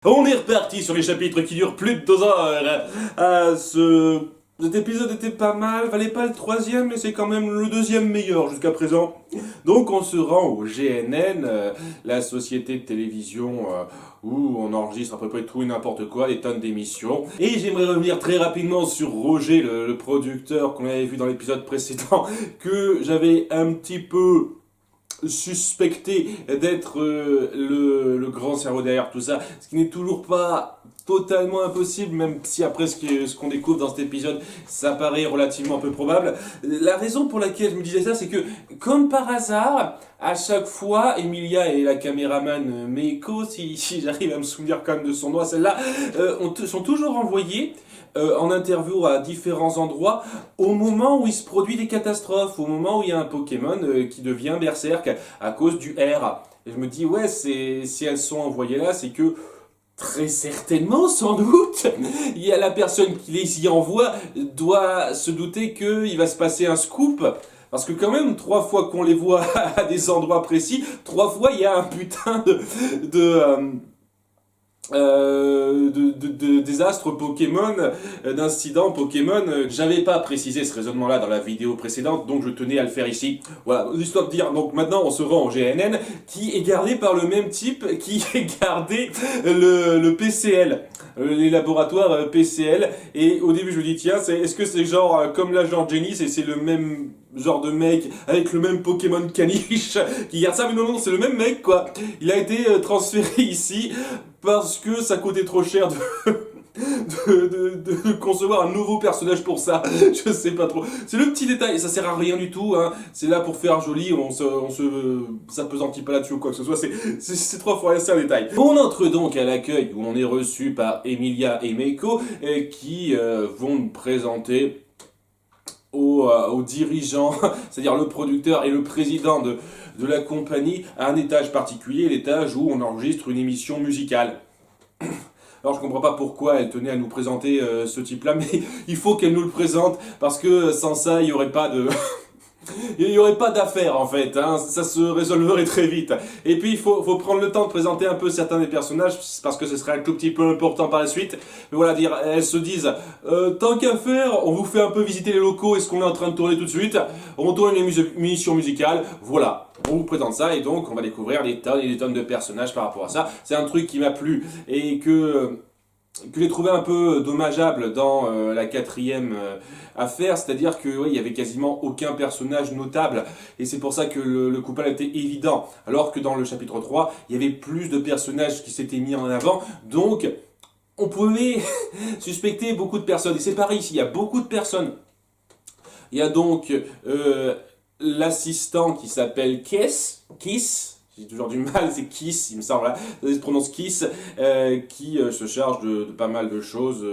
On est reparti sur les chapitres qui durent plus de 2 heures. Cet épisode était pas mal, valait pas le troisième, mais c'est quand même le deuxième meilleur jusqu'à présent. Donc on se rend au GNN, la société de télévision où on enregistre à peu près tout et n'importe quoi, des tonnes d'émissions. Et j'aimerais revenir très rapidement sur Roger, le producteur qu'on avait vu dans l'épisode précédent, que j'avais un petit peu suspecté d'être le grand cerveau derrière tout ça, ce qui n'est toujours pas totalement impossible, même si après ce qu'on découvre dans cet épisode, ça paraît relativement peu probable. La raison pour laquelle je me disais ça, c'est que, comme par hasard, à chaque fois, Emilia et la caméraman Meiko, si j'arrive à me souvenir quand même de son nom, celle-là, sont toujours envoyés en interview à différents endroits au moment où il se produit des catastrophes, au moment où il y a un Pokémon qui devient berserk à cause du R. Et je me dis, ouais, si elles sont envoyées là, c'est que très certainement, sans doute, il y a la personne qui les y envoie doit se douter qu'il va se passer un scoop. Parce que quand même, 3 fois qu'on les voit à des endroits précis, 3 fois il y a un putain de désastres Pokémon, d'incidents Pokémon. J'avais pas précisé ce raisonnement-là dans la vidéo précédente, donc je tenais à le faire ici. Voilà, histoire de dire, donc maintenant on se rend au GNN, qui est gardé par le même type qui est gardé le PCL. Les laboratoires PCL, et au début je me dis tiens, est-ce que c'est genre comme l'agent Jenny, c'est le même genre de mec avec le même Pokémon caniche qui garde ça, mais non, c'est le même mec quoi. Il a été transféré ici parce que ça coûtait trop cher de concevoir un nouveau personnage pour ça. Je sais pas trop. C'est le petit détail, ça sert à rien du tout, hein. C'est là pour faire joli, on se s'appesantit pas là-dessus ou quoi que ce soit, c'est 3 fois rien, c'est un détail. On entre donc à l'accueil où on est reçu par Emilia et Meiko qui vont nous présenter aux dirigeants, c'est-à-dire le producteur et le président de la compagnie, à un étage particulier, l'étage où on enregistre une émission musicale. Alors je comprends pas pourquoi elle tenait à nous présenter ce type-là, mais il faut qu'elle nous le présente, parce que sans ça, il y aurait pas de... Il n'y aurait pas d'affaire en fait, hein. Ça se résolverait très vite. Et puis il faut prendre le temps de présenter un peu certains des personnages, parce que ce serait un tout petit peu important par la suite. Mais voilà, elles se disent, tant qu'à faire, on vous fait un peu visiter les locaux et ce qu'on est en train de tourner tout de suite. On tourne une émission musicale, voilà. On vous présente ça et donc on va découvrir des tonnes et des tonnes de personnages par rapport à ça. C'est un truc qui m'a plu et que j'ai trouvé un peu dommageable dans la 4e affaire, c'est-à-dire que il y avait quasiment aucun personnage notable, et c'est pour ça que le coupable était évident, alors que dans le chapitre 3, il y avait plus de personnages qui s'étaient mis en avant, donc on pouvait suspecter beaucoup de personnes, et c'est pareil ici, il y a beaucoup de personnes. Il y a donc l'assistant qui s'appelle Kiss, j'ai toujours du mal, c'est Kiss, il me semble, là. Ça se prononce Kiss, qui se charge de pas mal de choses.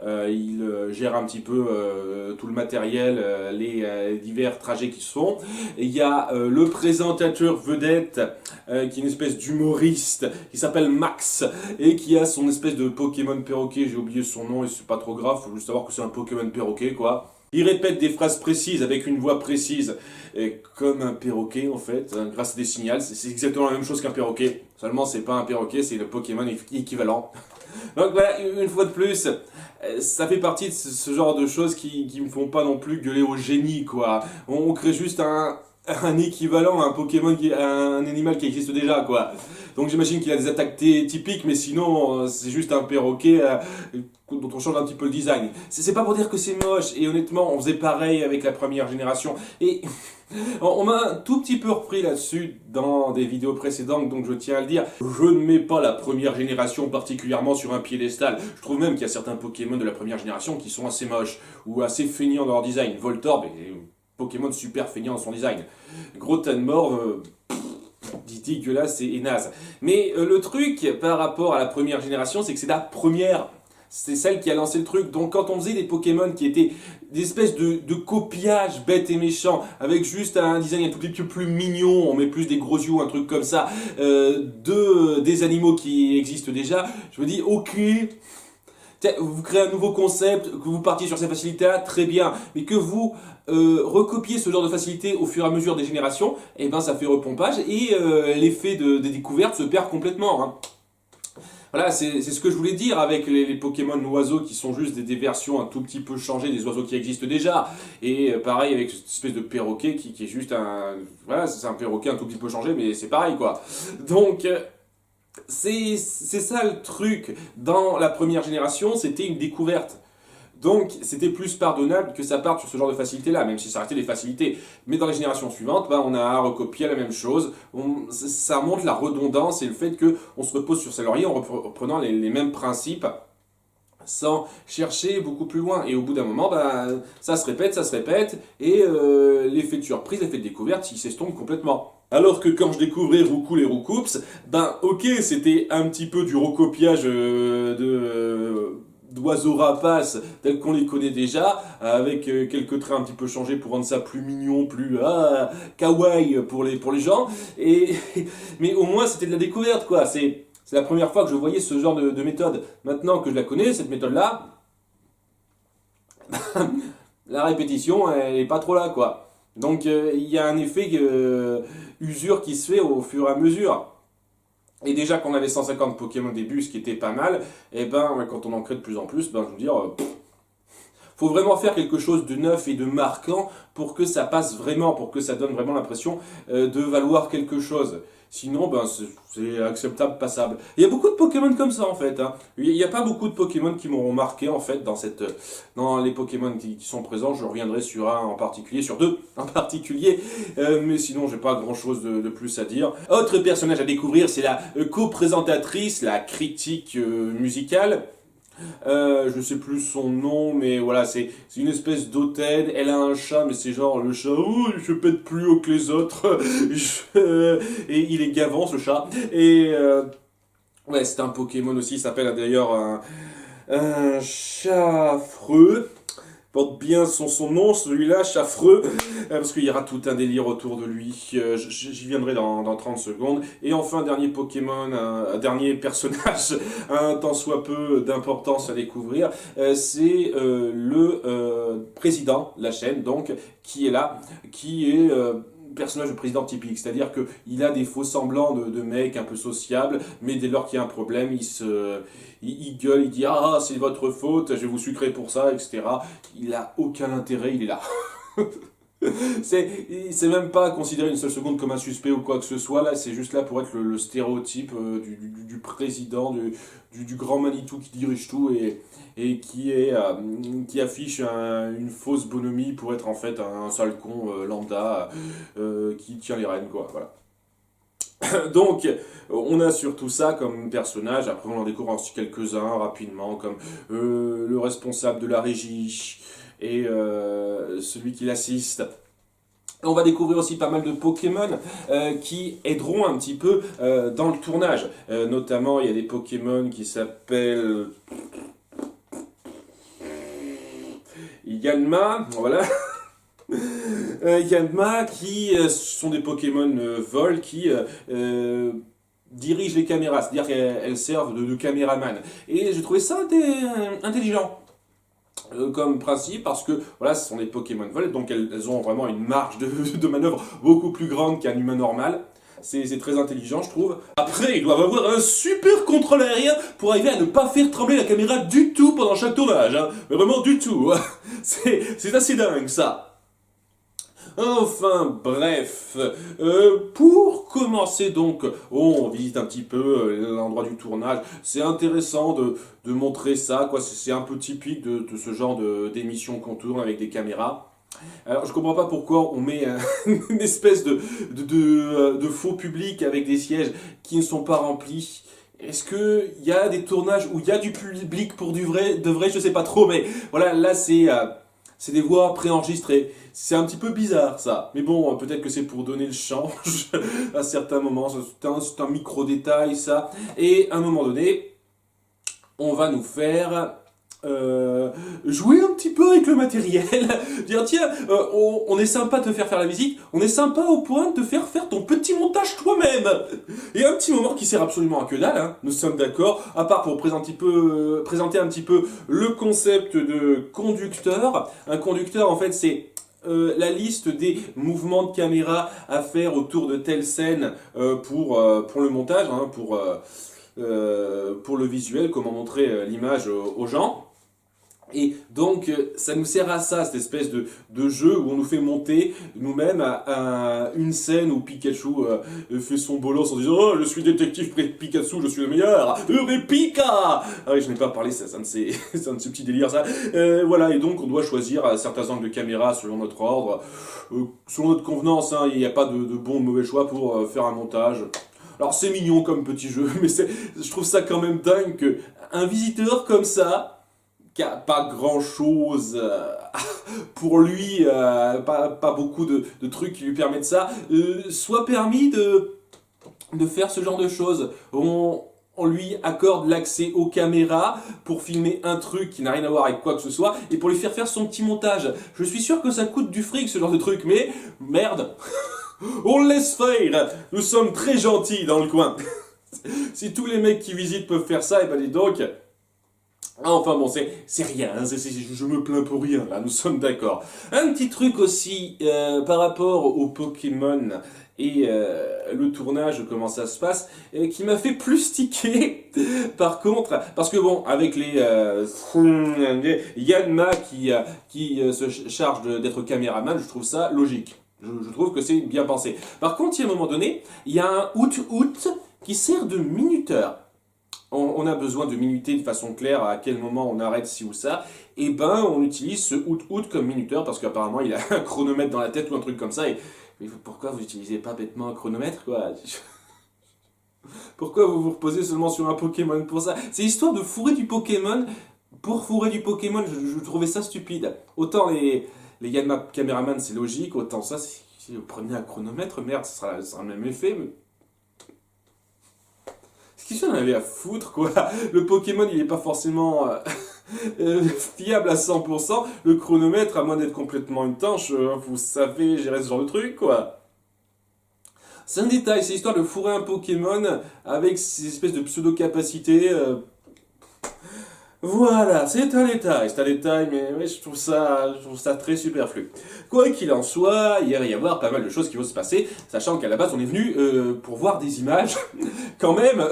Il gère un petit peu tout le matériel, les divers trajets qui se font. Et il y a le présentateur vedette, qui est une espèce d'humoriste, qui s'appelle Max, et qui a son espèce de Pokémon perroquet, j'ai oublié son nom, et c'est pas trop grave, faut juste savoir que c'est un Pokémon perroquet, quoi. Il répète des phrases précises avec une voix précise, et comme un perroquet en fait, hein, grâce à des signaux. C'est exactement la même chose qu'un perroquet. Seulement c'est pas un perroquet, c'est le Pokémon équivalent. Donc voilà, une fois de plus, ça fait partie de ce genre de choses qui me font pas non plus gueuler au génie quoi. On crée juste un équivalent à un Pokémon, un animal qui existe déjà quoi. Donc j'imagine qu'il a des attaques typiques, mais sinon c'est juste un perroquet dont on change un petit peu le design. C'est pas pour dire que c'est moche, et honnêtement on faisait pareil avec la première génération, et on m'a un tout petit peu repris là-dessus dans des vidéos précédentes, donc je tiens à le dire, je ne mets pas la première génération particulièrement sur un piédestal. Je trouve même qu'il y a certains Pokémon de la première génération qui sont assez moches, ou assez feignants dans leur design. Voltorb est Pokémon super feignant dans son design. Grotanmore, dit que là c'est naze. Mais le truc par rapport à la première génération, c'est que c'est la première. C'est celle qui a lancé le truc. Donc quand on faisait des Pokémon qui étaient des espèces de copiages bêtes et méchants, avec juste un design un tout petit peu plus mignon, on met plus des gros yeux, un truc comme ça, des animaux qui existent déjà, je me dis ok, vous créez un nouveau concept, que vous partiez sur ces facilités-là, très bien, mais que vous recopiez ce genre de facilité au fur et à mesure des générations, et ben ça fait repompage, et l'effet des découvertes se perd complètement, hein. Voilà, c'est ce que je voulais dire avec les Pokémon oiseaux qui sont juste des versions un tout petit peu changées des oiseaux qui existent déjà. Et pareil avec cette espèce de perroquet qui est juste un... Voilà, c'est un perroquet un tout petit peu changé, mais c'est pareil quoi. Donc, c'est ça le truc. Dans la première génération, c'était une découverte. Donc, c'était plus pardonnable que ça parte sur ce genre de facilité-là, même si ça restait des facilités. Mais dans les générations suivantes, bah, on a recopié la même chose. Ça montre la redondance et le fait qu'on se repose sur ses lauriers en reprenant les mêmes principes sans chercher beaucoup plus loin. Et au bout d'un moment, bah, ça se répète, et l'effet de surprise, l'effet de découverte, il s'estompe complètement. Alors que quand je découvrais Roucoule et Roucoups, ben ok, c'était un petit peu du recopiage d'oiseaux rapaces tels qu'on les connaît déjà, avec quelques traits un petit peu changés pour rendre ça plus mignon, plus kawaii pour les gens. Et, mais au moins c'était de la découverte quoi. C'est la première fois que je voyais ce genre de méthode. Maintenant que je la connais, cette méthode-là, la répétition, elle est pas trop là quoi. Donc il y a un effet usure qui se fait au fur et à mesure. Et déjà qu'on avait 150 Pokémon au début, ce qui était pas mal, et ben quand on en crée de plus en plus, ben je veux dire, faut vraiment faire quelque chose de neuf et de marquant pour que ça passe vraiment, pour que ça donne vraiment l'impression de valoir quelque chose. Sinon, ben, c'est acceptable, passable. Il y a beaucoup de Pokémon comme ça, en fait. Hein. Il n'y a pas beaucoup de Pokémon qui m'auront marqué, en fait, dans les Pokémon qui sont présents. Je reviendrai sur un en particulier, sur deux en particulier. Mais sinon, j'ai pas grand-chose de plus à dire. Autre personnage à découvrir, c'est la co-présentatrice, la critique musicale. Je sais plus son nom, mais voilà, c'est une espèce d'hôtel. Elle a un chat, mais c'est genre le chat, oh, je pète plus haut que les autres. Et il est gavant ce chat. Et ouais, c'est un Pokémon aussi. Il s'appelle d'ailleurs un chat affreux. Porte bien son nom, celui-là, Chaffreux, parce qu'il y aura tout un délire autour de lui. J'y viendrai dans 30 secondes. Et enfin, dernier Pokémon, un dernier personnage, un tant soit peu d'importance à découvrir, c'est le président de la chaîne, donc, qui est là, qui est... personnage de président typique, c'est-à-dire qu'il a des faux semblants de mec un peu sociable, mais dès lors qu'il y a un problème, il gueule, il dit ah c'est votre faute, je vais vous sucrer pour ça, etc. Il a aucun intérêt, il est là. C'est même pas considéré une seule seconde comme un suspect ou quoi que ce soit, là c'est juste là pour être le stéréotype du président, du grand Manitou qui dirige tout et qui affiche une fausse bonhomie pour être en fait un sale con lambda qui tient les rênes quoi, voilà. Donc, on a surtout ça comme personnage. Après, on en découvre aussi quelques-uns rapidement, comme le responsable de la régie et celui qui l'assiste. On va découvrir aussi pas mal de Pokémon qui aideront un petit peu dans le tournage. Notamment, il y a des Pokémon qui s'appellent Yanma, voilà. Yanma qui sont des Pokémon vol qui dirigent les caméras, c'est-à-dire qu'elles servent de caméraman. Et j'ai trouvé ça intelligent comme principe parce que voilà, ce sont des Pokémon vol, donc elles ont vraiment une marge de manœuvre beaucoup plus grande qu'un humain normal. C'est très intelligent, je trouve. Après, ils doivent avoir un super contrôle aérien pour arriver à ne pas faire trembler la caméra du tout pendant chaque tournage. Hein. Mais vraiment du tout. C'est assez dingue, ça. Enfin, bref, pour commencer donc, on visite un petit peu l'endroit du tournage. C'est intéressant de montrer ça, quoi. C'est un peu typique de ce genre d'émission qu'on tourne avec des caméras. Alors, je comprends pas pourquoi on met une espèce de faux public avec des sièges qui ne sont pas remplis. Est-ce qu'il y a des tournages où il y a du public pour de vrai, je sais pas trop, mais voilà, là c'est des voix préenregistrées. C'est un petit peu bizarre ça. Mais bon, peut-être que c'est pour donner le change à certains moments. C'est un micro-détail ça. Et à un moment donné, on va nous faire jouer un petit peu avec le matériel. Dire tiens, on est sympa de te faire la visite. On est sympa au point de te faire ton petit montage toi-même. Et un petit moment qui sert absolument à que dalle, hein, nous sommes d'accord, à part pour présenter un petit peu le concept de conducteur. Un conducteur, en fait, c'est la liste des mouvements de caméra à faire autour de telle scène pour le montage, hein, pour le visuel, comment montrer l'image aux gens. Et donc, ça nous sert à ça, cette espèce de jeu où on nous fait monter nous-mêmes à une scène où Pikachu fait son bolos en disant « Oh, je suis détective Pikachu, je suis le meilleur Eureka !» Ah oui, je n'ai pas parlé, c'est un de ces petits délires, ça. Voilà, et donc on doit choisir certains angles de caméra selon notre ordre, selon notre convenance, hein, il n'y a pas de bon ou de mauvais choix pour faire un montage. Alors c'est mignon comme petit jeu, mais je trouve ça quand même dingue qu'un visiteur comme ça, qui a pas grand chose pour lui, pas beaucoup de trucs qui lui permettent ça, soit permis de faire ce genre de choses. On lui accorde l'accès aux caméras pour filmer un truc qui n'a rien à voir avec quoi que ce soit et pour lui faire son petit montage. Je suis sûr que ça coûte du fric ce genre de truc, mais merde, on laisse faire. Nous sommes très gentils dans le coin. Si tous les mecs qui visitent peuvent faire ça, et ben dis donc. Enfin bon, c'est rien, hein, je me plains pour rien, là, nous sommes d'accord. Un petit truc aussi, par rapport au Pokémon et le tournage, comment ça se passe, qui m'a fait plus tiquer, par contre, parce que bon, avec les Yanma qui se charge d'être caméraman, je trouve ça logique. Je trouve que c'est bien pensé. Par contre, il y a un moment donné, il y a un out qui sert de minuteur. On a besoin de minuter de façon claire à quel moment on arrête ci ou ça, et ben on utilise ce out comme minuteur parce qu'apparemment il a un chronomètre dans la tête ou un truc comme ça, et pourquoi vous n'utilisez pas bêtement un chronomètre quoi? Pourquoi vous vous reposez seulement sur un Pokémon pour ça? C'est histoire de fourrer du Pokémon pour fourrer du Pokémon, je trouvais ça stupide. Autant les Yanma Cameraman c'est logique, autant ça, si vous prenez un chronomètre, merde, ça sera le même effet, mais... Qu'est-ce qu'on avait à foutre, quoi? Le Pokémon, il est pas forcément fiable à 100%. Le chronomètre, à moins d'être complètement une tanche, vous savez gérer ce genre de truc, quoi. C'est un détail, c'est l'histoire de fourrer un Pokémon avec ces espèces de pseudo-capacités. Voilà, c'est un détail, mais ouais, je trouve ça très superflu. Quoi qu'il en soit, il va y avoir pas mal de choses qui vont se passer, sachant qu'à la base on est venu pour voir des images, quand même,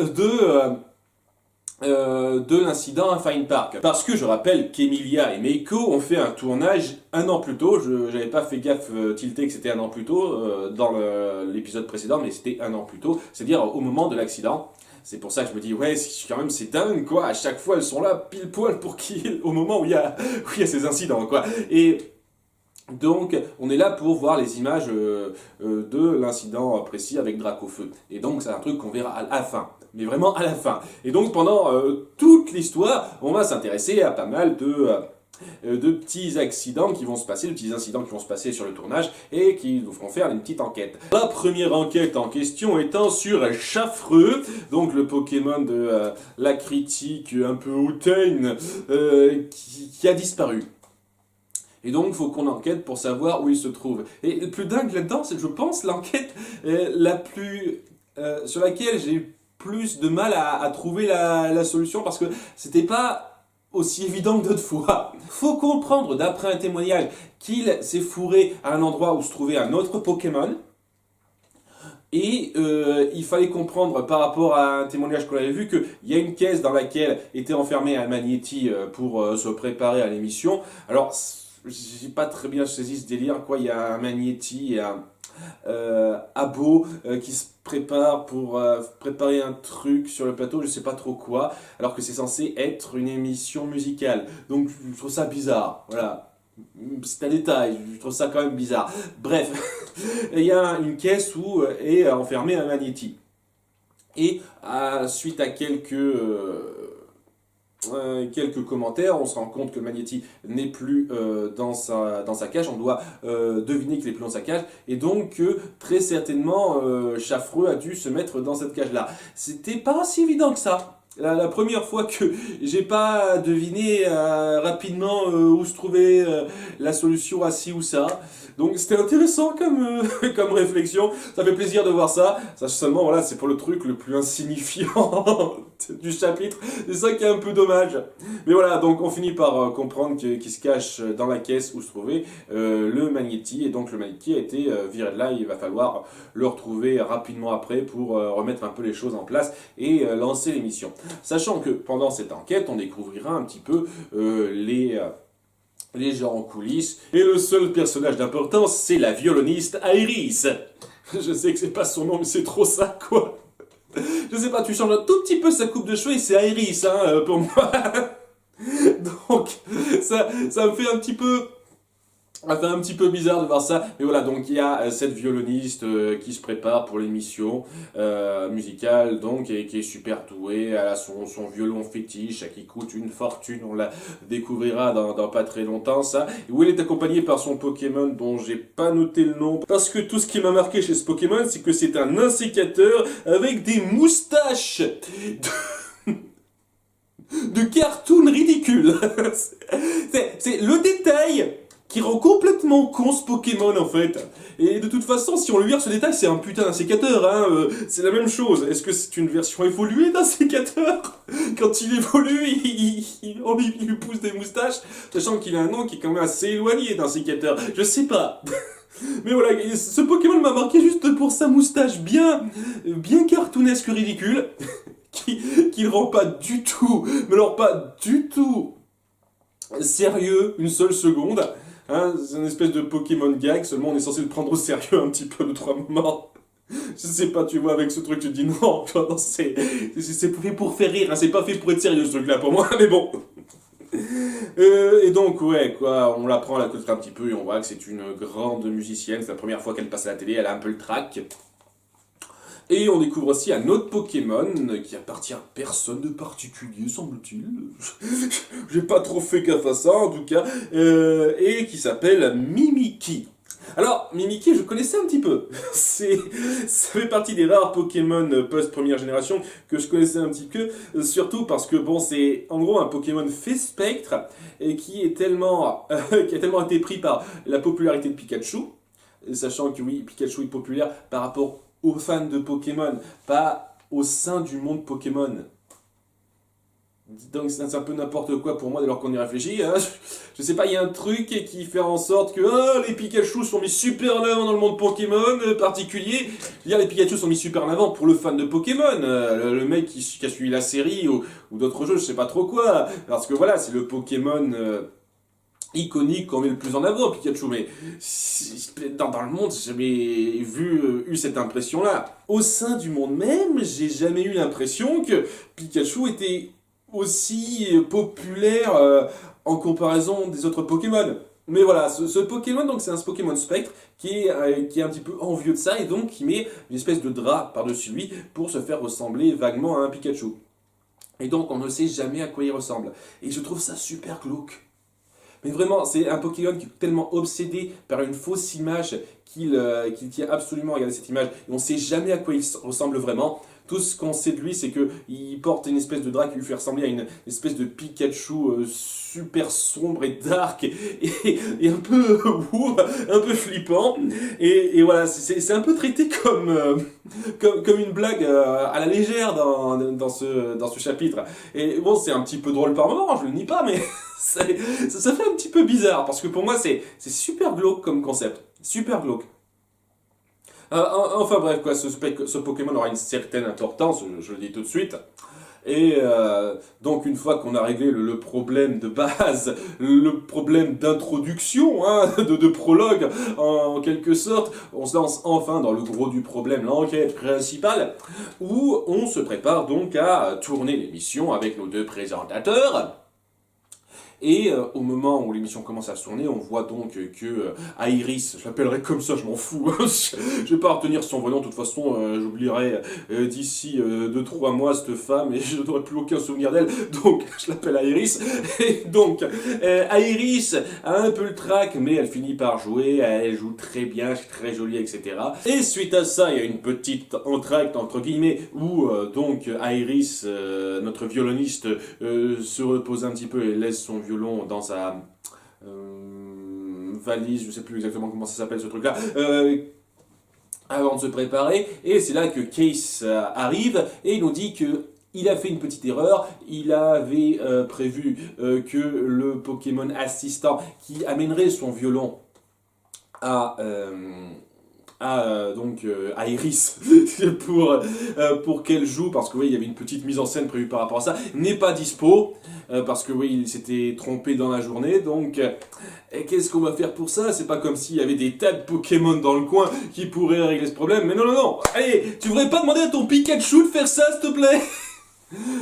de l'incident à Fine Park. Parce que je rappelle qu'Emilia et Meiko ont fait un tournage un an plus tôt, j'avais pas fait gaffe tilté que c'était un an plus tôt dans l'épisode précédent, mais c'était un an plus tôt, c'est-à-dire au moment de l'accident. C'est pour ça que je me dis, ouais, quand même, c'est dingue, quoi. À chaque fois, elles sont là, pile poil, au moment où il y a ces incidents, quoi. Et donc, on est là pour voir les images de l'incident précis avec Dracofeu. Et donc, c'est un truc qu'on verra à la fin. Mais vraiment à la fin. Et donc, pendant toute l'histoire, on va s'intéresser à pas mal de petits accidents qui vont se passer, de petits incidents qui vont se passer sur le tournage et qui nous feront faire une petite enquête. La première enquête en question étant sur Chafreux, donc le Pokémon de la critique un peu hautaine qui a disparu. Et donc, il faut qu'on enquête pour savoir où il se trouve. Et le plus dingue là-dedans, c'est, je pense, l'enquête la plus... sur laquelle j'ai eu plus de mal à trouver la solution parce que c'était pas aussi évident que d'autres fois. Faut comprendre, d'après un témoignage, qu'il s'est fourré à un endroit où se trouvait un autre Pokémon. Et il fallait comprendre par rapport à un témoignage qu'on avait vu qu'il y a une caisse dans laquelle était enfermé un Magnéti pour se préparer à l'émission. Alors, j'ai pas très bien saisi ce délire, quoi. Il y a un Magnéti et un Abo qui se prépare pour préparer un truc sur le plateau, je sais pas trop quoi, alors que c'est censé être une émission musicale. Donc je trouve ça bizarre, voilà. C'est un détail, je trouve ça quand même bizarre. Bref, il y a une caisse où est enfermé un Magnéti. Et suite à quelques commentaires, on se rend compte que le Magnéti n'est plus dans sa cage, on doit deviner qu'il est plus dans sa cage, et donc très certainement Chafreux a dû se mettre dans cette cage-là. C'était pas si évident que ça. La première fois que j'ai pas deviné rapidement où se trouvait la solution à ci ou ça. Donc c'était intéressant comme réflexion, ça fait plaisir de voir ça. Ça seulement, voilà, c'est pour le truc le plus insignifiant du chapitre. C'est ça qui est un peu dommage. Mais voilà, donc on finit par comprendre qu'il se cache dans la caisse où se trouvait le Magnetti. Et donc le Magnetti a été viré de là. Il va falloir le retrouver rapidement après pour remettre un peu les choses en place et lancer l'émission. Sachant que pendant cette enquête, on découvrira un petit peu les gens en coulisses. Et le seul personnage d'importance, c'est la violoniste Iris. Je sais que c'est pas son nom, mais c'est trop ça, quoi. Je sais pas, tu changes un tout petit peu sa coupe de cheveux et c'est Iris, hein, pour moi. Donc, ça me fait un petit peu... Ça fait un petit peu bizarre de voir ça, mais voilà, donc il y a cette violoniste qui se prépare pour l'émission musicale, donc, et qui est super douée, elle a son violon fétiche, qui coûte une fortune, on la découvrira dans pas très longtemps, ça, où elle est accompagnée par son Pokémon, dont j'ai pas noté le nom, parce que tout ce qui m'a marqué chez ce Pokémon, c'est que c'est un insécateur avec des moustaches de cartoon ridicule. C'est le détail qui rend complètement con ce Pokémon en fait. Et de toute façon, si on lui vire ce détail, c'est un putain d'insécateur, hein. C'est la même chose. Est-ce que c'est une version évoluée d'insécateur? Quand il évolue, il lui pousse des moustaches, sachant qu'il a un nom qui est quand même assez éloigné d'insécateur. Je sais pas. Mais voilà, ce Pokémon m'a marqué juste pour sa moustache bien cartoonesque ridicule, qui le rend pas du tout, mais alors pas du tout sérieux une seule seconde. Hein, c'est une espèce de Pokémon gag, seulement on est censé le prendre au sérieux un petit peu de 3 moments. Je sais pas, tu vois, avec ce truc, tu te dis non, c'est fait pour faire rire, hein, c'est pas fait pour être sérieux ce truc-là pour moi, mais bon. Et donc, ouais, quoi, on l'apprend à la côté un petit peu et on voit que c'est une grande musicienne, c'est la première fois qu'elle passe à la télé, elle a un peu le trac. Et on découvre aussi un autre Pokémon qui appartient à personne de particulier, semble-t-il. J'ai pas trop fait gaffe à ça, en tout cas. Et qui s'appelle Mimikyu. Alors, Mimikyu, je connaissais un petit peu. Ça fait partie des rares Pokémon post-première génération que je connaissais un petit peu. Surtout parce que, bon, c'est en gros un Pokémon fait spectre et qui a tellement été pris par la popularité de Pikachu. Sachant que oui, Pikachu est populaire par rapport aux fans de Pokémon, pas au sein du monde Pokémon. Donc c'est un peu n'importe quoi pour moi dès lors qu'on y réfléchit. Hein. Je sais pas, il y a un truc qui fait en sorte que les Pikachu sont mis super en avant dans le monde Pokémon particulier. Je veux dire, les Pikachu sont mis super en avant pour le fan de Pokémon, le mec qui a suivi la série ou d'autres jeux, je sais pas trop quoi. Parce que voilà, c'est le Pokémon... iconique qu'on met le plus en avant, Pikachu, mais dans le monde, j'ai jamais eu cette impression-là. Au sein du monde même, j'ai jamais eu l'impression que Pikachu était aussi populaire en comparaison des autres Pokémon. Mais voilà, ce Pokémon, donc c'est un Pokémon spectre qui est un petit peu envieux de ça et donc qui met une espèce de drap par-dessus lui pour se faire ressembler vaguement à un Pikachu. Et donc on ne sait jamais à quoi il ressemble. Et je trouve ça super glauque. Mais vraiment, c'est un Pokémon qui est tellement obsédé par une fausse image qu'il tient absolument à regarder cette image. Et on ne sait jamais à quoi il ressemble vraiment. Tout ce qu'on sait de lui, c'est qu'il porte une espèce de drap qui lui fait ressembler à une espèce de Pikachu super sombre et dark et un peu un peu flippant. Et voilà, c'est un peu traité comme une blague à la légère dans ce chapitre. Et bon, c'est un petit peu drôle par moment, je le nie pas, mais ça fait un petit peu bizarre, parce que pour moi, c'est super glauque comme concept. Super glauque. Enfin bref, quoi, ce Pokémon aura une certaine importance, je le dis tout de suite. Et donc une fois qu'on a réglé le problème de base, le problème d'introduction, hein, de prologue en quelque sorte, on se lance enfin dans le gros du problème, l'enquête principale, où on se prépare donc à tourner l'émission avec nos deux présentateurs. Et au moment où l'émission commence à se tourner, on voit donc que Iris, je l'appellerai comme ça, je m'en fous, je vais pas retenir son vrai nom, de toute façon j'oublierai d'ici 2-3 mois cette femme et je n'aurai plus aucun souvenir d'elle, donc je l'appelle Iris. Et donc Iris a un peu le trac, mais elle finit par jouer, elle joue très bien, très jolie, etc. Et suite à ça, il y a une petite entracte entre guillemets où donc Iris, notre violoniste, se repose un petit peu et laisse son violon dans sa valise, je sais plus exactement comment ça s'appelle ce truc-là, avant de se préparer, et c'est là que Case arrive et il nous dit que il a fait une petite erreur, il avait prévu que le Pokémon assistant qui amènerait son violon à, à Iris pour qu'elle joue, parce que oui, il y avait une petite mise en scène prévue par rapport à ça, n'est pas dispo, parce que oui, il s'était trompé dans la journée, donc et qu'est-ce qu'on va faire pour ça? C'est pas comme s'il y avait des tas de Pokémon dans le coin qui pourraient régler ce problème, mais non, non, non, allez, tu voudrais pas demander à ton Pikachu de faire ça, s'il te plaît?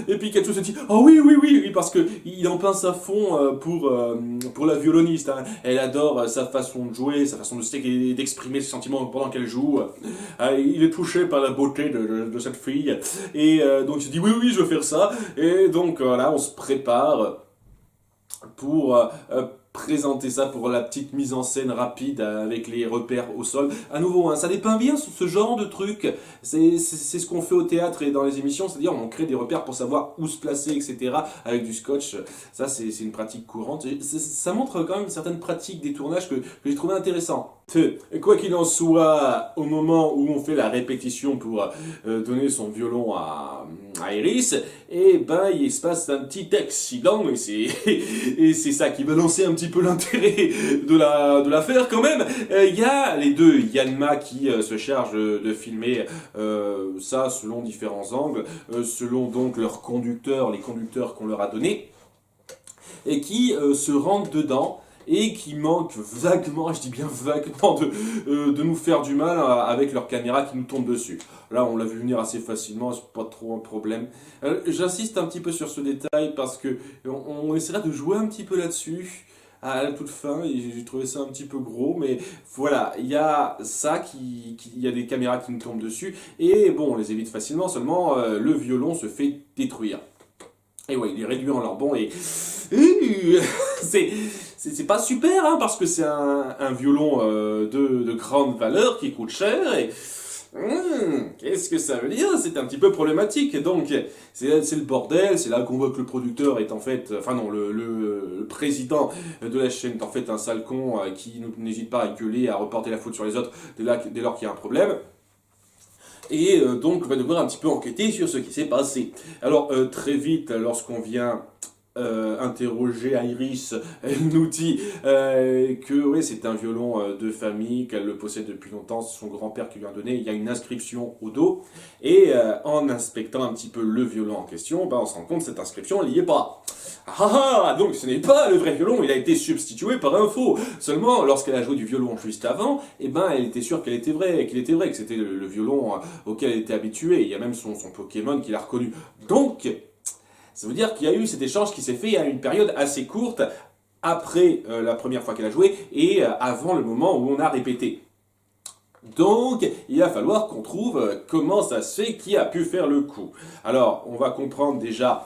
Et Pikachu se dit oh oui oui oui oui parce que il en pince à fond pour la violoniste, hein. Elle adore sa façon de jouer, sa façon de d'exprimer ses sentiments pendant qu'elle joue. Il est touché par la beauté de cette fille et donc il se dit oui oui je veux faire ça et donc voilà on se prépare pour présenter ça pour la petite mise en scène rapide avec les repères au sol. À nouveau, hein, ça dépeint bien ce genre de truc. C'est ce qu'on fait au théâtre et dans les émissions, c'est-à-dire on crée des repères pour savoir où se placer, etc. avec du scotch. Ça, c'est une pratique courante. Et ça montre quand même certaines pratiques des tournages que j'ai trouvé intéressant. Quoi qu'il en soit, au moment où on fait la répétition pour donner son violon à Iris, et ben il se passe un petit accident et c'est ça qui va lancer un petit peu l'intérêt de l'affaire quand même. Il y a les deux Yanma qui se chargent de filmer ça selon différents angles, selon donc leurs conducteurs, les conducteurs qu'on leur a donnés, et qui se rendent dedans et qui manquent vaguement, je dis bien vaguement, de nous faire du mal avec leur caméra qui nous tombe dessus. Là, on l'a vu venir assez facilement, c'est pas trop un problème. J'insiste un petit peu sur ce détail parce que on essaiera de jouer un petit peu là-dessus à la toute fin, et j'ai trouvé ça un petit peu gros, mais voilà, il y a ça, il y a des caméras qui nous tombent dessus, et bon, on les évite facilement, seulement le violon se fait détruire. Et ouais, il est réduit en lambon et c'est pas super, hein, parce que c'est un violon de grande valeur qui coûte cher et qu'est-ce que ça veut dire? C'est un petit peu problématique. Donc c'est le bordel, c'est là qu'on voit que le producteur est en fait, enfin non, le président de la chaîne est en fait un sale con qui n'hésite pas à gueuler, à reporter la faute sur les autres dès lors qu'il y a un problème. Et donc on va devoir un petit peu enquêter sur ce qui s'est passé. Alors très vite, lorsqu'on vient interroger Iris, elle nous dit que ouais, c'est un violon de famille, qu'elle le possède depuis longtemps, c'est son grand-père qui lui a donné, il y a une inscription au dos, et en inspectant un petit peu le violon en question, on se rend compte que cette inscription, elle n'y est pas. Donc ce n'est pas le vrai violon, il a été substitué par un faux. Seulement, lorsqu'elle a joué du violon juste avant, elle était sûre qu'il était vrai, que c'était le violon auquel elle était habituée. Il y a même son Pokémon qui l'a reconnu. Donc, ça veut dire qu'il y a eu cet échange qui s'est fait à une période assez courte, après la première fois qu'elle a joué, et avant le moment où on a répété. Donc, il va falloir qu'on trouve comment ça se fait, qui a pu faire le coup. Alors, on va comprendre déjà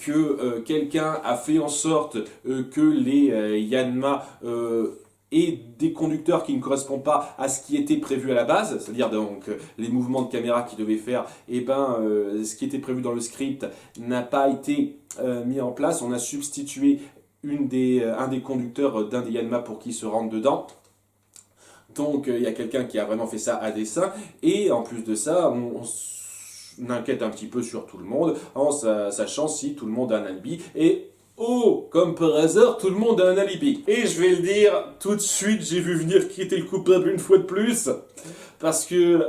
que quelqu'un a fait en sorte que les Yanma aient des conducteurs qui ne correspondent pas à ce qui était prévu à la base, c'est-à-dire donc les mouvements de caméra qu'ils devaient faire, ce qui était prévu dans le script n'a pas été mis en place. On a substitué un des conducteurs d'un des Yanma pour qu'il se rentre dedans. Donc il y a quelqu'un qui a vraiment fait ça à dessein, et en plus de ça, on inquiète un petit peu sur tout le monde, en sachant si tout le monde a un alibi, et oh, comme par hasard, tout le monde a un alibi. Et je vais le dire, tout de suite, j'ai vu venir qui était le coupable une fois de plus, parce que,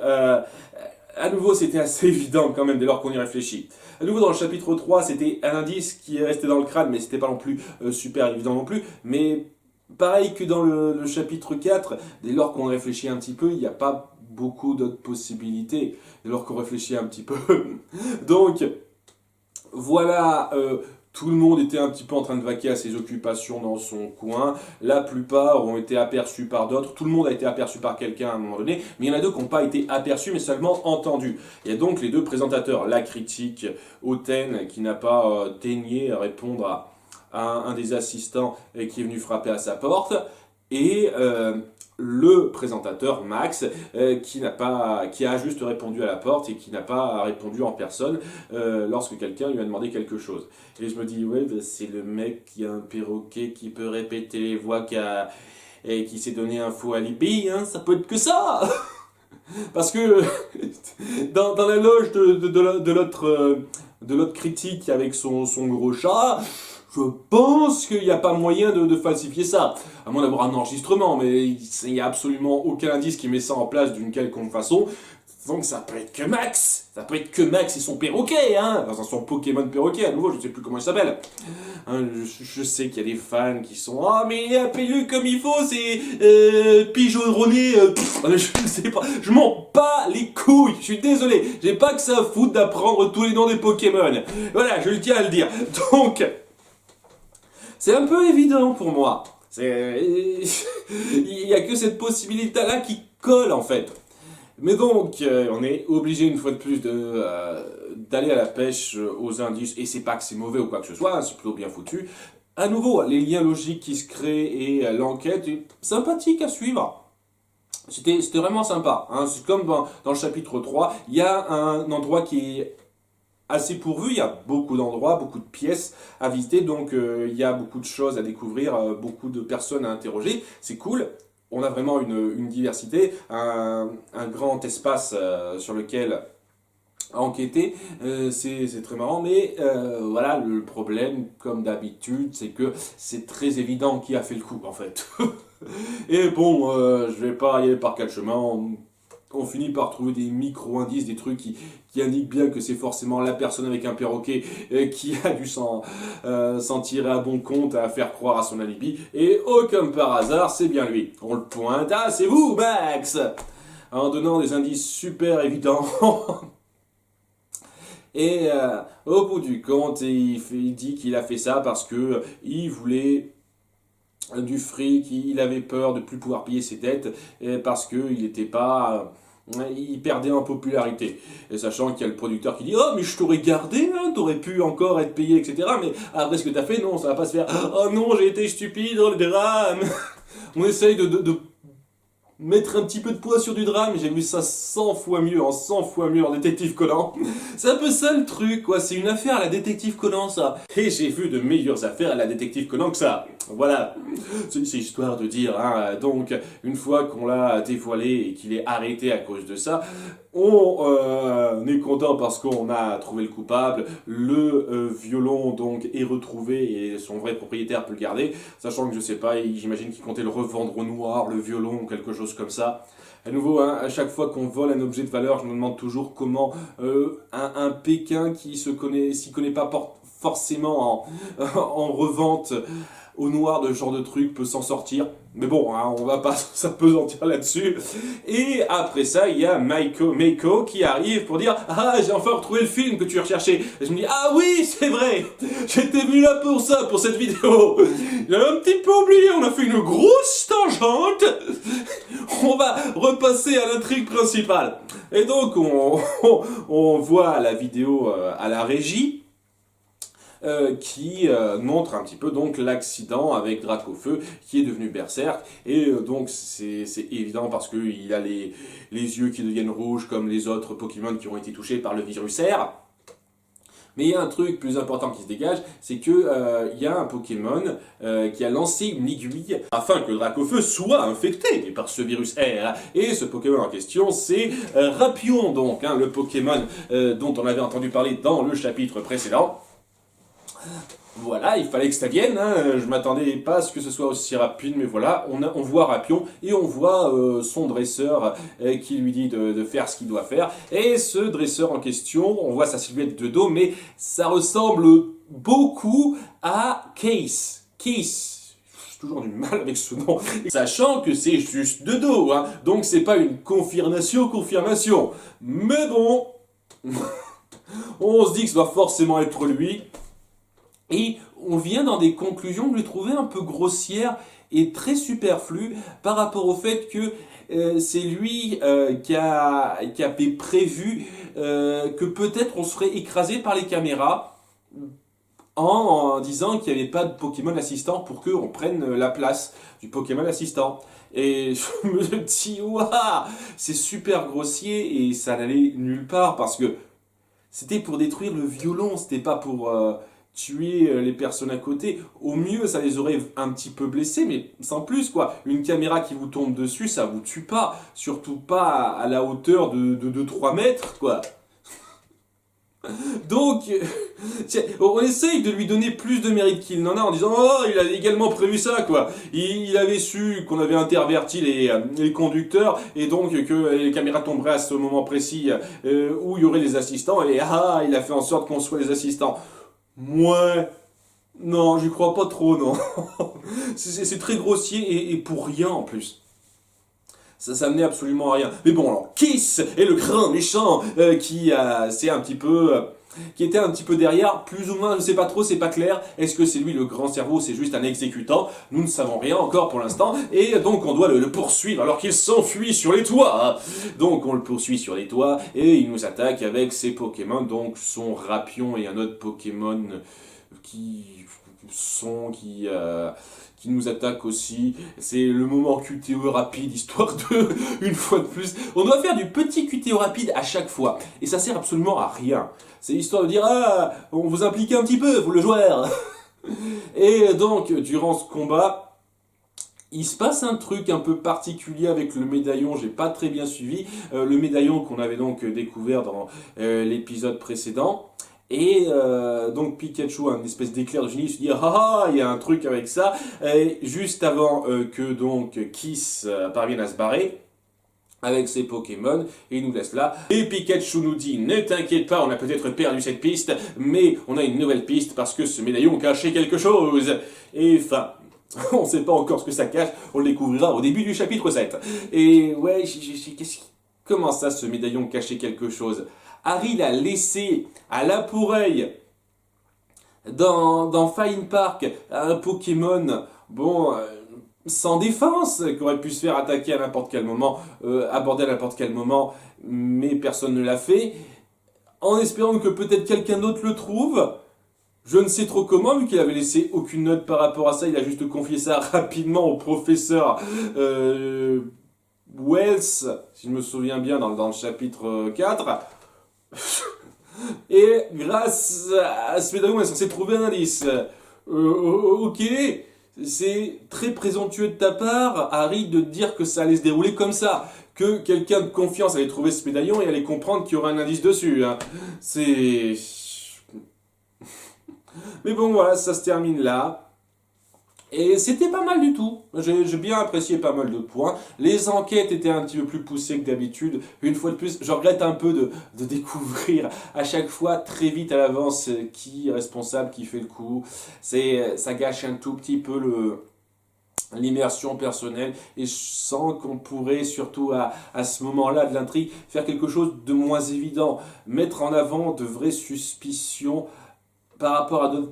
à nouveau, c'était assez évident quand même dès lors qu'on y réfléchit. À nouveau, dans le chapitre 3, c'était un indice qui est resté dans le crâne, mais c'était pas non plus super évident non plus, mais pareil que dans le chapitre 4, dès lors qu'on réfléchit un petit peu, il n'y a pas beaucoup d'autres possibilités, dès lors qu'on réfléchit un petit peu. Donc, voilà, tout le monde était un petit peu en train de vaquer à ses occupations dans son coin, la plupart ont été aperçus par d'autres, tout le monde a été aperçu par quelqu'un à un moment donné, mais il y en a deux qui n'ont pas été aperçus, mais seulement entendus. Il y a donc les deux présentateurs, la critique, Oten, qui n'a pas daigné répondre à un des assistants qui est venu frapper à sa porte, et le présentateur Max qui a juste répondu à la porte et qui n'a pas répondu en personne lorsque quelqu'un lui a demandé quelque chose. Et je me dis ouais, c'est le mec qui a un perroquet qui peut répéter les voix et qui s'est donné un faux alibi, hein, ça peut être que ça. Parce que dans la loge de l'autre critique avec son gros chat, je pense qu'il n'y a pas moyen de falsifier ça. À moins d'avoir un enregistrement, mais il n'y a absolument aucun indice qui met ça en place d'une quelconque façon. Donc ça peut être que Max. Ça peut être que Max et son perroquet, hein. Enfin, son Pokémon perroquet, à nouveau, je ne sais plus comment il s'appelle. Hein, je sais qu'il y a des fans qui sont ah mais appelez-le comme il faut, c'est pigeonronné. Je ne sais pas, je m'en bats les couilles. Je suis désolé, j'ai pas que ça à foutre d'apprendre tous les noms des Pokémon. Voilà, je le tiens à le dire. Donc c'est un peu évident pour moi. Il y a que cette possibilité-là qui colle en fait. Mais donc, on est obligé une fois de plus d'aller à la pêche aux indices, et c'est pas que c'est mauvais ou quoi que ce soit, hein, c'est plutôt bien foutu. À nouveau, les liens logiques qui se créent et l'enquête est sympathique à suivre. C'était vraiment sympa. Hein. C'est comme dans le chapitre 3, il y a un endroit qui est assez pourvu, il y a beaucoup d'endroits, beaucoup de pièces à visiter, donc il y a beaucoup de choses à découvrir, beaucoup de personnes à interroger, c'est cool. On a vraiment une diversité, un grand espace sur lequel enquêter, c'est très marrant, mais voilà, le problème, comme d'habitude, c'est que c'est très évident qui a fait le coup, en fait. Et bon, je vais pas y aller par quatre chemins, on finit par trouver des micro-indices, des trucs qui indiquent bien que c'est forcément la personne avec un perroquet qui a dû s'en tirer à bon compte, à faire croire à son alibi, et oh, comme par hasard, c'est bien lui. On le pointe, ah, c'est vous, Max! En donnant des indices super évidents. Et au bout du compte, il dit qu'il a fait ça parce que il voulait du fric, il avait peur de plus pouvoir payer ses dettes parce qu'il n'était pas... il perdait en popularité. Et sachant qu'il y a le producteur qui dit « Oh, mais je t'aurais gardé, hein, t'aurais pu encore être payé, etc. » Mais après ce que t'as fait, non, ça va pas se faire. « Oh non, j'ai été stupide dans le drame !» On essaye de mettre un petit peu de poids sur du drame, j'ai vu ça 100 fois mieux, en 100 fois mieux en Détective Conan. C'est un peu ça le truc, quoi, c'est une affaire à la Détective Conan, ça. Et j'ai vu de meilleures affaires à la Détective Conan que ça. Voilà, c'est histoire de dire, hein. Donc, une fois qu'on l'a dévoilé et qu'il est arrêté à cause de ça, on est content parce qu'on a trouvé le coupable, le violon donc est retrouvé et son vrai propriétaire peut le garder, sachant que je sais pas, j'imagine qu'il comptait le revendre au noir, le violon ou quelque chose comme ça. À nouveau, hein, à chaque fois qu'on vole un objet de valeur, je me demande toujours comment un Pékin qui s'y connaît pas forcément en revente au noir de ce genre de truc peut s'en sortir. Mais bon, hein, on va pas s'apesantir là-dessus. Et après ça, il y a Meiko qui arrive pour dire « Ah, j'ai enfin retrouvé le film que tu recherchais. » Et je me dis « Ah oui, c'est vrai. J'étais venu là pour ça, pour cette vidéo. J'avais un petit peu oublié, on a fait une grosse tangente. On va repasser à l'intrigue principale. » Et donc, on voit la vidéo à la régie. Qui montre un petit peu donc l'accident avec Dracofeu qui est devenu berserk et donc c'est évident parce qu'il a les yeux qui deviennent rouges comme les autres Pokémon qui ont été touchés par le virus R. Mais il y a un truc plus important qui se dégage, c'est que y a un Pokémon qui a lancé une aiguille afin que Dracofeu soit infecté par ce virus R. Et ce Pokémon en question, c'est Rapion, donc, hein, le Pokémon dont on avait entendu parler dans le chapitre précédent. Voilà, il fallait que ça vienne, hein. Je m'attendais pas à ce que ce soit aussi rapide, mais voilà, on voit Rapion et on voit son dresseur qui lui dit de faire ce qu'il doit faire. Et ce dresseur en question, on voit sa silhouette de dos, mais ça ressemble beaucoup à Case. Case. J'ai toujours du mal avec ce nom. Sachant que c'est juste de dos, hein. Donc c'est pas une confirmation. Mais bon, on se dit que ça doit forcément être lui. Et on vient dans des conclusions que je trouvais un peu grossières et très superflues par rapport au fait que c'est lui qui avait prévu que peut-être on serait écrasé par les caméras en disant qu'il n'y avait pas de Pokémon assistant pour qu'on prenne la place du Pokémon assistant. Et je me dis, waouh, c'est super grossier et ça n'allait nulle part parce que c'était pour détruire le violon, c'était pas pour... tuer les personnes à côté. Au mieux, ça les aurait un petit peu blessés, mais sans plus, quoi. Une caméra qui vous tombe dessus, ça vous tue pas. Surtout pas à la hauteur de 2-3 mètres, quoi. Donc, on essaye de lui donner plus de mérite qu'il n'en a en disant oh, il a également prévu ça, quoi. Il avait su qu'on avait interverti les conducteurs et donc que les caméras tomberaient à ce moment précis où il y aurait des assistants et il a fait en sorte qu'on soit les assistants. Moi, non, j'y crois pas trop, non. C'est très grossier et pour rien en plus. Ça menait absolument à rien. Mais bon, alors, Kiss est le grand méchant qui était un petit peu derrière, plus ou moins, je ne sais pas trop, c'est pas clair. Est-ce que c'est lui le grand cerveau, c'est juste un exécutant? Nous ne savons rien encore pour l'instant. Et donc on doit le poursuivre alors qu'il s'enfuit sur les toits. Donc on le poursuit sur les toits et il nous attaque avec ses Pokémon, donc son Rapion et un autre Pokémon qui nous attaque aussi. C'est le moment QTE rapide, histoire de, une fois de plus. On doit faire du petit QTE rapide à chaque fois. Et ça sert absolument à rien. C'est histoire de dire, on vous implique un petit peu, vous le joueur. Et donc, durant ce combat, il se passe un truc un peu particulier avec le médaillon, j'ai pas très bien suivi. Le médaillon qu'on avait donc découvert dans l'épisode précédent. Et donc Pikachu a une espèce d'éclair de génie, il se dit il y a un truc avec ça. Et juste avant que donc Kiss parvienne à se barrer avec ses Pokémon, et il nous laisse là. Et Pikachu nous dit ne t'inquiète pas, on a peut-être perdu cette piste, mais on a une nouvelle piste parce que ce médaillon cachait quelque chose. Et enfin, on sait pas encore ce que ça cache, on le découvrira au début du chapitre 7. Et ouais, comment ça ce médaillon cachait quelque chose? Harry l'a laissé à l'appareil dans Fine Park un Pokémon, sans défense, qui aurait pu se faire attaquer à n'importe quel moment, aborder à n'importe quel moment, mais personne ne l'a fait, en espérant que peut-être quelqu'un d'autre le trouve. Je ne sais trop comment, vu qu'il avait laissé aucune note par rapport à ça, il a juste confié ça rapidement au professeur Wells, si je me souviens bien, dans le chapitre 4. Et grâce à ce médaillon, on est censé trouver un indice. Ok, c'est très présomptueux de ta part, Harry, de dire que ça allait se dérouler comme ça. Que quelqu'un de confiance allait trouver ce médaillon et allait comprendre qu'il y aurait un indice dessus. Hein. C'est... Mais bon, voilà, ça se termine là. Et c'était pas mal du tout. J'ai bien apprécié pas mal de points. Les enquêtes étaient un petit peu plus poussées que d'habitude. Une fois de plus, je regrette un peu de découvrir à chaque fois très vite à l'avance qui est responsable, qui fait le coup. Ça gâche un tout petit peu l'immersion personnelle et je sens qu'on pourrait surtout à ce moment-là de l'intrigue faire quelque chose de moins évident. Mettre en avant de vraies suspicions par rapport à d'autres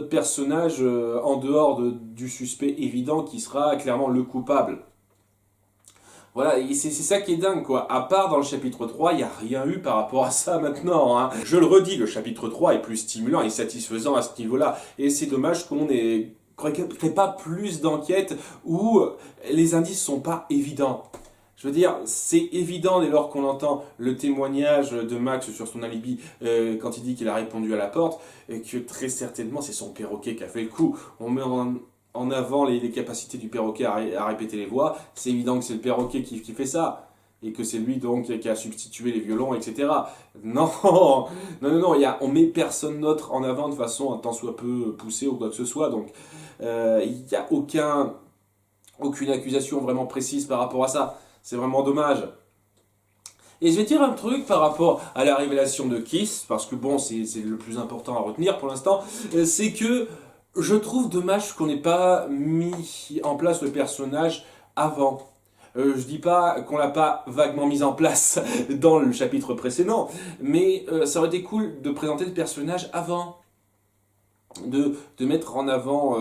personnages en dehors du suspect évident qui sera clairement le coupable. Voilà, et c'est ça qui est dingue, quoi. À part dans le chapitre 3, il n'y a rien eu par rapport à ça maintenant. Hein. Je le redis, le chapitre 3 est plus stimulant et satisfaisant à ce niveau-là. Et c'est dommage qu'on n'ait pas plus d'enquêtes où les indices sont pas évidents. Je veux dire, c'est évident dès lors qu'on entend le témoignage de Max sur son alibi quand il dit qu'il a répondu à la porte, et que très certainement c'est son perroquet qui a fait le coup. On met en avant les capacités du perroquet à répéter les voix, c'est évident que c'est le perroquet qui fait ça, et que c'est lui donc qui a substitué les violons, etc. Non, on met personne d'autre en avant de façon un tant soit peu poussée ou quoi que ce soit, donc il n'y a aucune accusation vraiment précise par rapport à ça. C'est vraiment dommage. Et je vais dire un truc par rapport à la révélation de Kiss, parce que bon, c'est le plus important à retenir pour l'instant, c'est que je trouve dommage qu'on n'ait pas mis en place le personnage avant. Je dis pas qu'on l'a pas vaguement mis en place dans le chapitre précédent, mais ça aurait été cool de présenter le personnage avant. De mettre en avant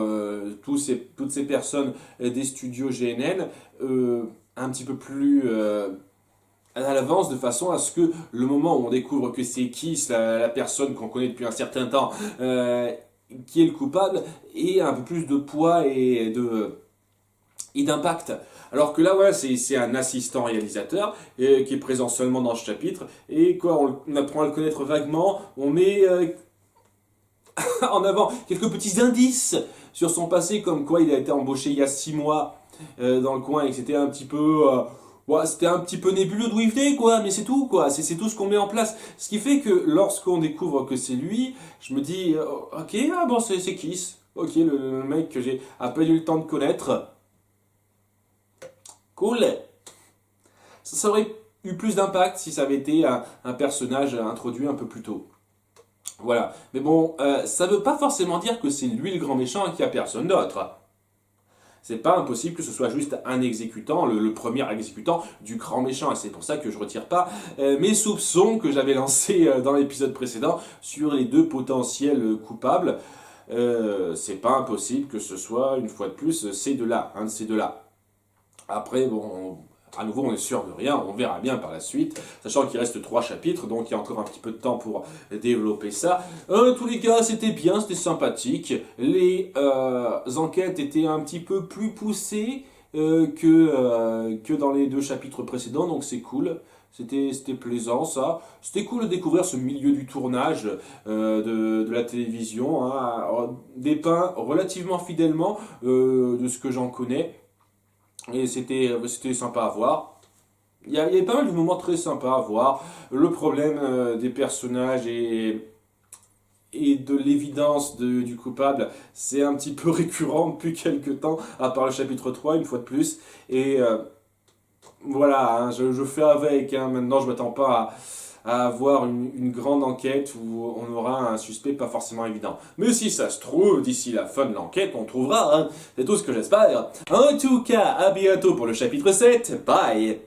toutes ces personnes des studios GNN un petit peu plus à l'avance, de façon à ce que le moment où on découvre que c'est Kiss, la personne qu'on connaît depuis un certain temps, qui est le coupable, ait un peu plus de poids et d'impact. Alors que là, voilà, c'est un assistant réalisateur qui est présent seulement dans ce chapitre, et quoi, on apprend à le connaître vaguement, on met en avant quelques petits indices sur son passé, comme quoi il a été embauché il y a 6 mois dans le coin et que c'était un petit peu... ouais, c'était un petit peu nébuleux d'où il venait, quoi, mais c'est tout, quoi. C'est tout ce qu'on met en place. Ce qui fait que lorsqu'on découvre que c'est lui, je me dis, ok, ah bon, c'est Kiss. Ok, le mec que j'ai à peine eu le temps de connaître. Cool. Ça aurait eu plus d'impact si ça avait été un personnage introduit un peu plus tôt. Voilà. Mais bon, ça veut pas forcément dire que c'est lui le grand méchant et qu'il n'y a personne d'autre. C'est pas impossible que ce soit juste un exécutant, le premier exécutant du grand méchant. Et c'est pour ça que je retire pas mes soupçons que j'avais lancés dans l'épisode précédent sur les deux potentiels coupables. C'est pas impossible que ce soit, une fois de plus, ces deux-là, un de ces deux-là. Après, bon, à nouveau, on est sûr de rien, on verra bien par la suite, sachant qu'il reste 3 chapitres, donc il y a encore un petit peu de temps pour développer ça. En tous les cas, c'était bien, c'était sympathique. Les enquêtes étaient un petit peu plus poussées que dans les 2 chapitres précédents, donc c'est cool. C'était plaisant ça. C'était cool de découvrir ce milieu du tournage de la télévision, hein, dépeint relativement fidèlement de ce que j'en connais. Et c'était sympa à voir. Il y avait pas mal de moments très sympas à voir. Le problème des personnages et de l'évidence du coupable, c'est un petit peu récurrent depuis quelques temps, à part le chapitre 3, une fois de plus. Et voilà, hein, je fais avec. Hein. Maintenant, je m'attends pas à avoir une grande enquête où on aura un suspect pas forcément évident. Mais si ça se trouve, d'ici la fin de l'enquête, on trouvera. Hein. C'est tout ce que j'espère. En tout cas, à bientôt pour le chapitre 7. Bye!